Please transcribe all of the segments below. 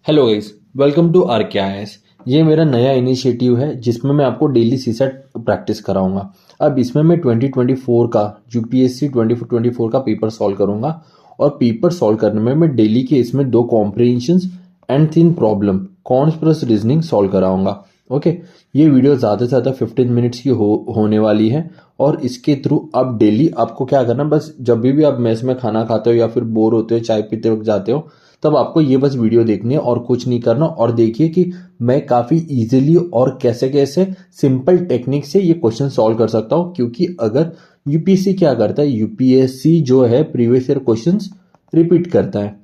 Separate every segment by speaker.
Speaker 1: Hello guys, welcome to RKIAS. ये मेरा नया इनिशिएटिव है जिसमें मैं आपको डेली सीसेट प्रैक्टिस कराऊंगा। अब इसमें मैं 2024 का यूपीएससी 2024 का पेपर सॉल्व करूंगा और पेपर सॉल्व करने में मैं डेली के इसमें 2 कॉम्प्रिहेंशंस एंड 3 प्रॉब्लम कॉन्स प्लस रीजनिंग सॉल्व कराऊंगा। ओके, ये वीडियो ज़्यादा से ज़्यादा 15 मिनट्स की होने वाली है और इसके थ्रू आप डेली आपको क्या करना, बस जब भी आप मेस में खाना खाते हो या फिर बोर होते हो, चाय पीते वक्त जाते हो, तब आपको ये बस वीडियो देखनी है और कुछ नहीं करना। और देखिए कि मैं काफ़ी इजीली और कैसे कैसे सिंपल टेक्निक से ये क्वेश्चन सॉल्व कर सकता हूँ। क्योंकि अगर यूपीएससी क्या करता है, यूपीएससी जो है प्रीवियस ईयर क्वेश्चंस रिपीट करता है।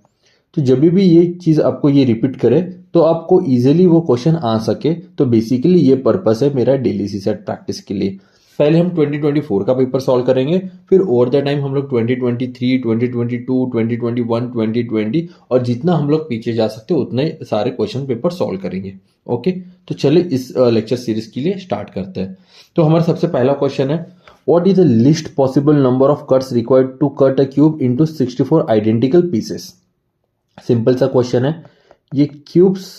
Speaker 1: तो जब भी ये चीज़ आपको ये रिपीट करे तो आपको इजीली वो क्वेश्चन आ सके। तो बेसिकली ये पर्पस है मेरा डेली सीसेट प्रैक्टिस के लिए। पहले हम 2024 का पेपर सॉल्व करेंगे, फिर ओवर द टाइम हम लोग 2023, 2022, 2021, 2020 और जितना हम लोग पीछे जा सकते हैं उतने सारे क्वेश्चन पेपर सॉल्व करेंगे। ओके, तो चलिए इस लेक्चर सीरीज के लिए स्टार्ट करते हैं। तो हमारा सबसे पहला क्वेश्चन है, what is the least possible number of cuts required to cut a cube into 64 identical pieces. Simple सा क्वेश्चन है, ये क्यूब्स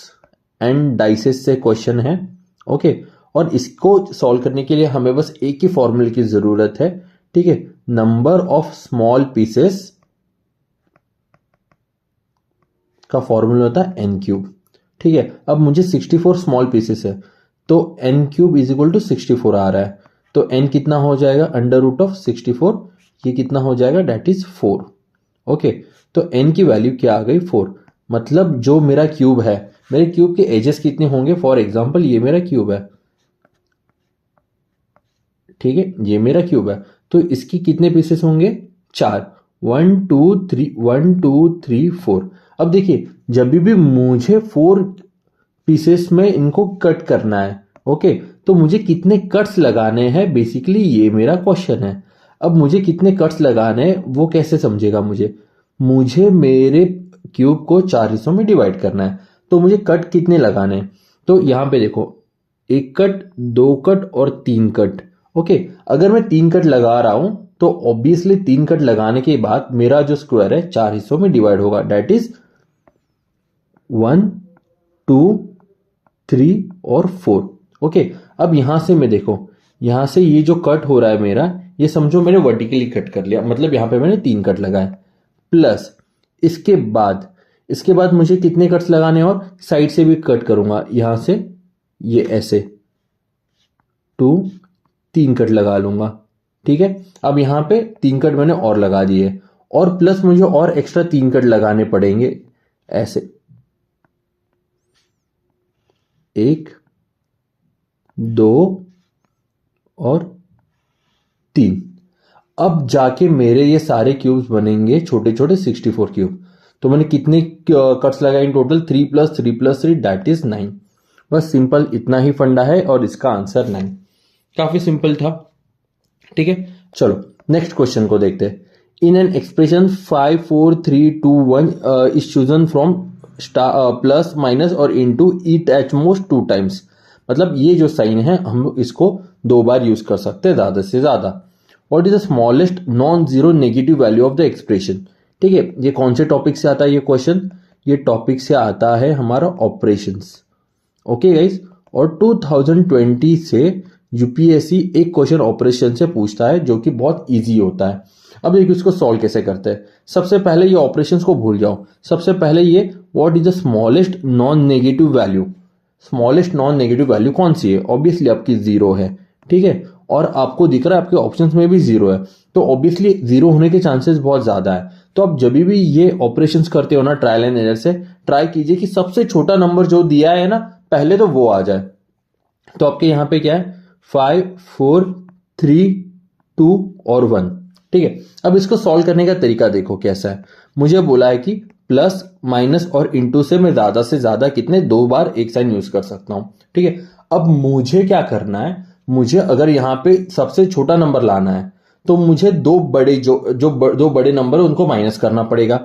Speaker 1: एंड डाइसेस से क्वेश्चन है। ओके, और इसको सॉल्व करने के लिए हमें बस एक ही फॉर्मूले की जरूरत है। ठीक है, नंबर ऑफ स्मॉल पीसेस का फॉर्मूला होता है एन क्यूब। ठीक है, अब मुझे 64 स्मॉल पीसेस है तो n cube is equal to 64 आ रहा है। तो एन कितना हो जाएगा, अंडर रूट ऑफ 64, ये कितना हो जाएगा, डेट इज 4। ओके, तो एन की वैल्यू क्या आ गई, 4। मतलब जो मेरा क्यूब है, मेरे क्यूब के एजेस कितने होंगे, फॉर एग्जाम्पल ये मेरा क्यूब है। ठीक है, ये मेरा क्यूब है तो इसकी कितने पीसेस होंगे, 4। 1 2 3, 1 2 3 4। अब देखिए, जब भी मुझे 4 पीसेस में इनको कट करना है, ओके, तो मुझे कितने कट्स लगाने हैं, बेसिकली ये मेरा क्वेश्चन है। अब मुझे कितने कट्स लगाने हैं वो कैसे समझेगा, मुझे मेरे क्यूब को 4 हिस्सों में डिवाइड करना है। तो मुझे कट कितने लगाने हैं, तो यहां पे देखो, 1 कट, 2 कट और 3 कट। ओके, अगर मैं 3 कट लगा रहा हूं तो ऑब्वियसली 3 कट लगाने के बाद मेरा जो स्क्वायर है 4 हिस्सों में डिवाइड होगा, डेट इज 1 2 3 और 4। ओके, अब यहां से मैं देखो, यहां से ये जो कट हो रहा है मेरा, ये समझो मैंने वर्टिकली कट कर लिया, मतलब यहां पे मैंने 3 कट लगाए। प्लस इसके बाद मुझे कितने कट्स लगाने, और साइड से भी कट करूंगा, यहां से ये ऐसे 3 कट लगा लूंगा। ठीक है, अब यहां पे 3 कट मैंने और लगा दिए और प्लस मुझे और एक्स्ट्रा 3 कट लगाने पड़ेंगे, ऐसे 1 2 और 3। अब जाके मेरे ये सारे क्यूब्स बनेंगे छोटे छोटे 64 क्यूब। तो मैंने कितने कट्स लगाए इन टोटल, 3 + 3 + 3 दैट इज 9। बस सिंपल इतना ही फंडा है और इसका आंसर 9। काफी सिंपल था। ठीक है, चलो नेक्स्ट क्वेश्चन को देखते हैं। In an expression 5 4 3 2 1 is chosen from plus minus और into it at most 2 times. मतलब ये जो साइन है हम इसको 2 बार यूज कर सकते हैं, ज्यादा से ज्यादा। What is the smallest non zero negative value of the expression. ठीक है, ये कौन से टॉपिक से आता है ये क्वेश्चन, ये टॉपिक से आता है हमारा ऑपरेशंस। ओके गाइस, और 2020 से यूपीएससी एक क्वेश्चन ऑपरेशन से पूछता है जो कि बहुत इजी होता है। अब देखिए इसको सॉल्व कैसे करते हैं। सबसे पहले ये ऑपरेशंस को भूल जाओ, सबसे पहले ये what is the smallest non negative value. Smallest non negative value कौन सी है, ऑब्वियसली आपकी 0 है। ठीक है, और आपको दिख रहा है आपके ऑप्शंस में भी 0 है, तो ऑब्वियसली 0 होने के चांसेस बहुत ज्यादा है। तो आप जब भी ये ऑपरेशंस करते हो ना, ट्रायल एंड एरर से ट्राई कीजिए कि सबसे छोटा नंबर जो दिया है ना पहले तो वो आ जाए। तो आपके यहाँ पे क्या है, 5 4 3 2 और 1। ठीक है, अब इसको सॉल्व करने का तरीका देखो कैसा है। मुझे बोला है कि प्लस माइनस और इंटू से मैं ज्यादा से ज्यादा कितने 2 बार एक साइन यूज कर सकता हूं। ठीक है, अब मुझे क्या करना है, मुझे अगर यहां पे सबसे छोटा नंबर लाना है तो मुझे 2 बड़े दो बड़े नंबर है उनको माइनस करना पड़ेगा।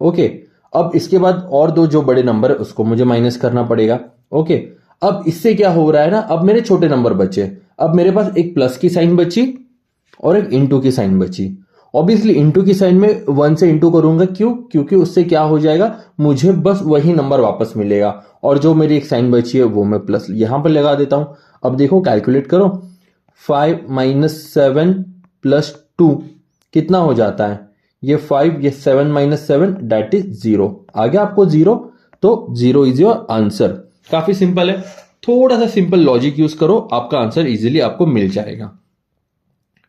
Speaker 1: ओके, अब इसके बाद और 2 जो बड़े नंबर है उसको मुझे माइनस करना पड़ेगा। ओके, अब इससे क्या हो रहा है ना, अब मेरे छोटे नंबर बचे, अब मेरे पास एक प्लस की साइन बची और एक इंटू की साइन बची। ऑब्वियसली इंटू की साइन में 1 से इंटू करूंगा, क्यों? क्योंकि उससे क्या हो जाएगा, मुझे बस वही नंबर वापस मिलेगा, और जो मेरी एक साइन बची है वो मैं प्लस यहां पर लगा देता हूं। अब देखो कैलकुलेट करो, 5 माइनस 7 प्लस 2 कितना हो जाता है, ये 5, ये 7 माइनस 7 दैट इज 0। आ गया आपको 0, तो 0 इज योर आंसर। काफी सिंपल है, थोड़ा सा सिंपल लॉजिक यूज करो, आपका आंसर इजीली आपको मिल जाएगा।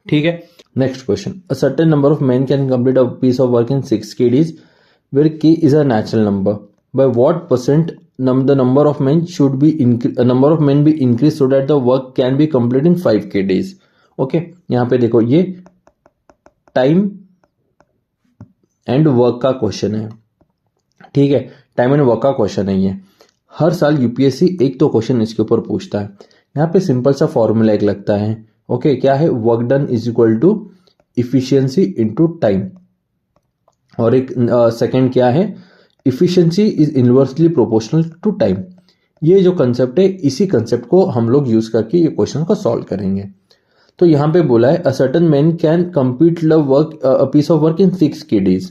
Speaker 1: ठीक है, next question, a certain number of man can complete a piece of work in 6 kds where k is a natural number. By what percent the number of men be increased so that the work can be completed in 5 kds? Okay, यहां पे देखो ये time and work का question है। ठीक है, time and work का question है ये। हर साल यूपीएससी एक तो क्वेश्चन इसके ऊपर पूछता है। यहाँ पे सिंपल सा फॉर्मूला एक लगता है। ओके, क्या है, work done is equal to efficiency into time, और एक सेकंड क्या है, efficiency is inversely proportional to time. ये जो कंसेप्ट है, इसी कंसेप्ट को हम लोग यूज करके ये क्वेश्चन को सॉल्व करेंगे। तो यहां पे बोला है a certain man can complete the work a piece of work in 6 kds।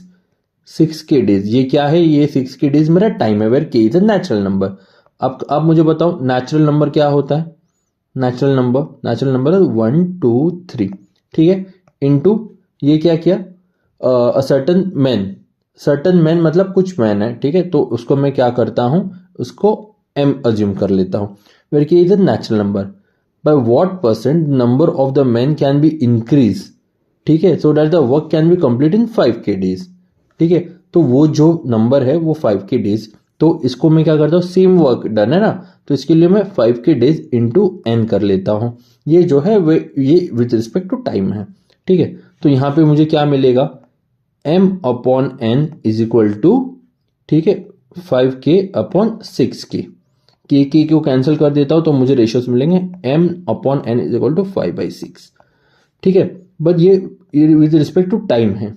Speaker 1: 6 kds ये क्या है, ये 6 kds मेरा टाइम है, where k is a natural number. अब मुझे बताओ नेचुरल नंबर क्या होता है। नेचुरल नंबर है 1 2 3। ठीक है, इनटू ये क्या किया, अ सर्टेन मैन मतलब कुछ मैन है। ठीक है, तो उसको मैं क्या करता हूं, उसको m अज्यूम कर लेता हूं, where k is a natural number. By what percent number of the man can be increase, ठीक है, so that the work can be complete in 5 kds। ठीक है, तो वो जो नंबर है वो 5 kds, तो इसको मैं क्या करता हूँ, सेम वर्क डन है ना, तो इसके लिए मैं 5 kds इंटू एन कर लेता हूं। ये जो है वे ये विद रिस्पेक्ट टू टाइम है। ठीक है, तो यहां पे मुझे क्या मिलेगा, m upon n is equal to, ठीक है, 5k अपॉन 6k। के को कैंसिल कर देता हूं तो मुझे रेशियोस मिलेंगे, m upon n is equal to 5/6। ठीक है, बट ये विद रिस्पेक्ट टू टाइम है।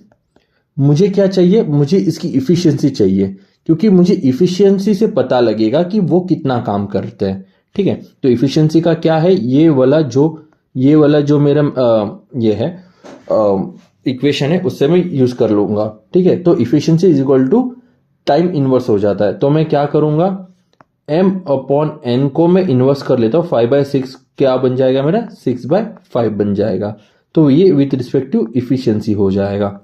Speaker 1: मुझे क्या चाहिए, मुझे इसकी इफिशियंसी चाहिए, क्योंकि मुझे इफिशियंसी से पता लगेगा कि वो कितना काम करते हैं। ठीक है, तो इफिशियंसी का क्या है, ये वाला जो मेरा ये है इक्वेशन है, उससे मैं यूज कर लूंगा। ठीक है, तो efficiency is equal to time inverse हो जाता है। तो मैं क्या करूंगा, m अपॉन n को मैं इनवर्स कर लेता हूं, 5/6 क्या बन जाएगा मेरा, 6/5 बन जाएगा। तो ये विथ रिस्पेक्ट टू इफिशियंसी हो जाएगा।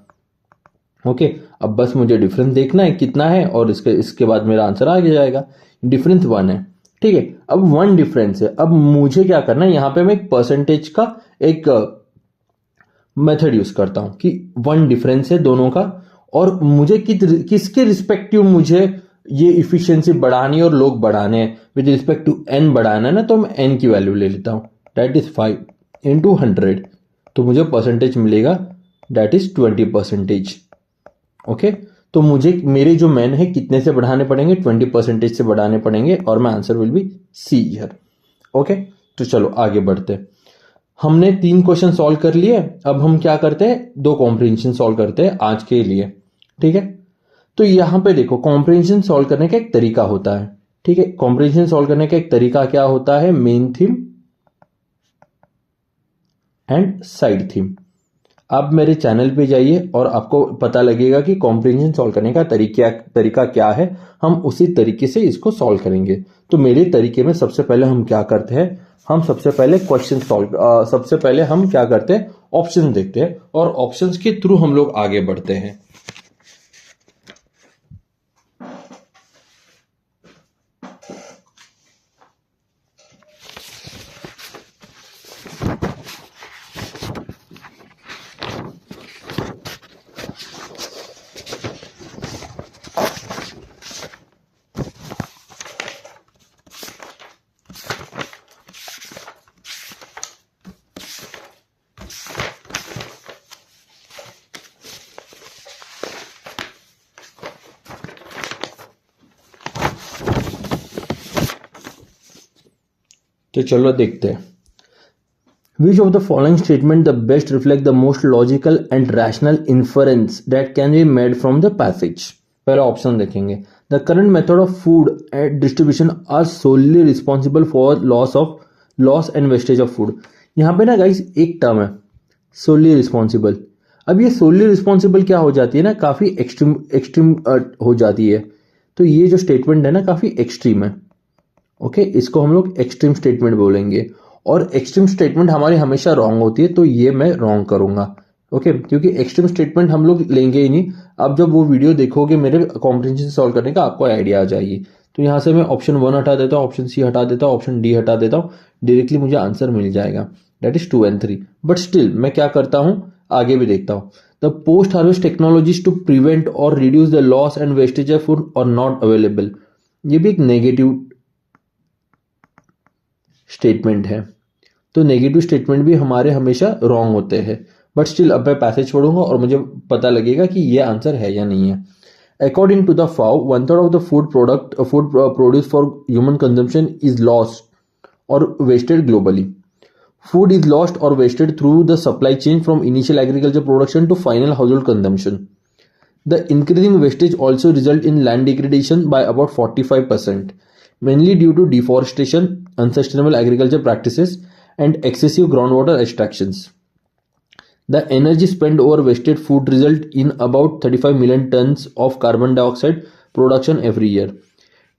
Speaker 1: ओके, अब बस मुझे डिफरेंस देखना है कितना है, और इसके बाद मेरा आंसर आ जाएगा। डिफरेंस 1 है। ठीक है, अब 1 डिफरेंस है। अब मुझे क्या करना है, यहां पे मैं एक परसेंटेज का एक मेथड यूज करता हूं कि 1 डिफरेंस है दोनों का, और मुझे किसके रिस्पेक्टिव मुझे ये इफिशियंसी बढ़ानी और लोग बढ़ाने हैं, विद रिस्पेक्ट टू n बढ़ाना है ना, तो मैं n की वैल्यू ले लेता हूं, दैट इज 5 इंटू 100, तो मुझे परसेंटेज मिलेगा दैट इज 20%। ओके, तो मुझे मेरे जो मैन है कितने से बढ़ाने पड़ेंगे, 20% से बढ़ाने पड़ेंगे, और मैं answer will be C here. Okay, तो चलो आगे बढ़ते हैं। हमने 3 क्वेश्चन सॉल्व कर लिए। अब हम क्या करते हैं, 2 कॉम्प्रिहेंशन सॉल्व करते हैं आज के लिए। ठीक है, तो यहां पे देखो कॉम्प्रिहेंशन सॉल्व करने का एक तरीका होता है। ठीक है, कॉम्प्रिहेंशन सॉल्व करने का एक तरीका क्या होता है, main theme and side theme. आप मेरे चैनल पे जाइए और आपको पता लगेगा कि कॉम्प्रिहेंशन सॉल्व करने का तरीका क्या है, हम उसी तरीके से इसको सॉल्व करेंगे। तो मेरे तरीके में सबसे पहले हम क्या करते हैं, हम सबसे पहले सबसे पहले हम क्या करते हैं, ऑप्शन देखते हैं, और ऑप्शंस के थ्रू हम लोग आगे बढ़ते हैं। तो चलो देखते हैं। Which of the following statement the best reflect the most logical and rational inference that can be made from the passage? पहला ऑप्शन देखेंगे, the current method of food distribution are solely responsible for loss and wastage of food। यहाँ पे ना guys एक term है solely responsible। अब ये solely responsible क्या हो जाती है ना, काफ़ी एक्सट्रीम हो जाती है। तो ये जो स्टेटमेंट है ना काफ़ी एक्सट्रीम है। ओके, इसको हम लोग एक्सट्रीम स्टेटमेंट बोलेंगे, और एक्सट्रीम स्टेटमेंट हमारी हमेशा रॉन्ग होती है, तो ये मैं रॉन्ग करूंगा। ओके, क्योंकि एक्सट्रीम स्टेटमेंट हम लोग लेंगे ही नहीं। अब जब वो वीडियो देखोगे मेरे कॉम्प्रिहेंशन सॉल्व करने का, आपको आइडिया आ जाएगी। तो यहाँ से मैं ऑप्शन 1 हटा देता हूँ, ऑप्शन सी हटा देता हूँ, ऑप्शन डी हटा देता हूँ, डायरेक्टली मुझे आंसर मिल जाएगा, that is 2 and 3। But still मैं क्या करता हूँ, आगे भी देखता हूँ। The post harvest technologies to prevent or reduce the loss and wastage of food are not available. ये भी एक नेगेटिव स्टेटमेंट है। तो नेगेटिव स्टेटमेंट भी हमारे हमेशा रॉन्ग होते हैं। बट स्टिल अब मैं पैसेज पढ़ूंगा और मुझे पता लगेगा कि ये आंसर है या नहीं है। According to the FAO, 1/3 of the food produced for human consumption is lost or wasted globally. Food is lost or wasted through the supply chain from initial agriculture production to final household consumption. The increasing wastage also results in land degradation by about 45%, mainly due to deforestation, unsustainable agriculture practices, and excessive groundwater extractions. The energy spent over wasted food result in about 35 million tons of carbon dioxide production every year.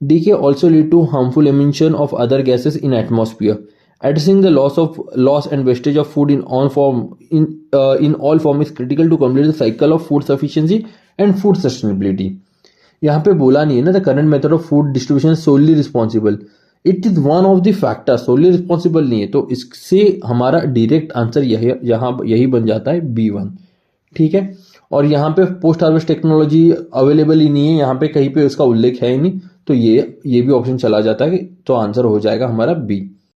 Speaker 1: Decay also lead to harmful emission of other gases in atmosphere. Addressing the loss and wastage of food in all form is critical to complete the cycle of food sufficiency and food sustainability. यहाँ पे बोला नहीं है ना, the current method of food distribution solely responsible, it is one of the factor, solely responsible नहीं है। तो इससे हमारा डायरेक्ट आंसर यही बन जाता है B1। ठीक है, और यहाँ पे पोस्ट हार्वेस्ट टेक्नोलॉजी अवेलेबल ही नहीं है, यहाँ पे कहीं पे उसका उल्लेख है ही नहीं, तो ये भी ऑप्शन चला जाता है, तो आंसर हो जाएगा हमारा B।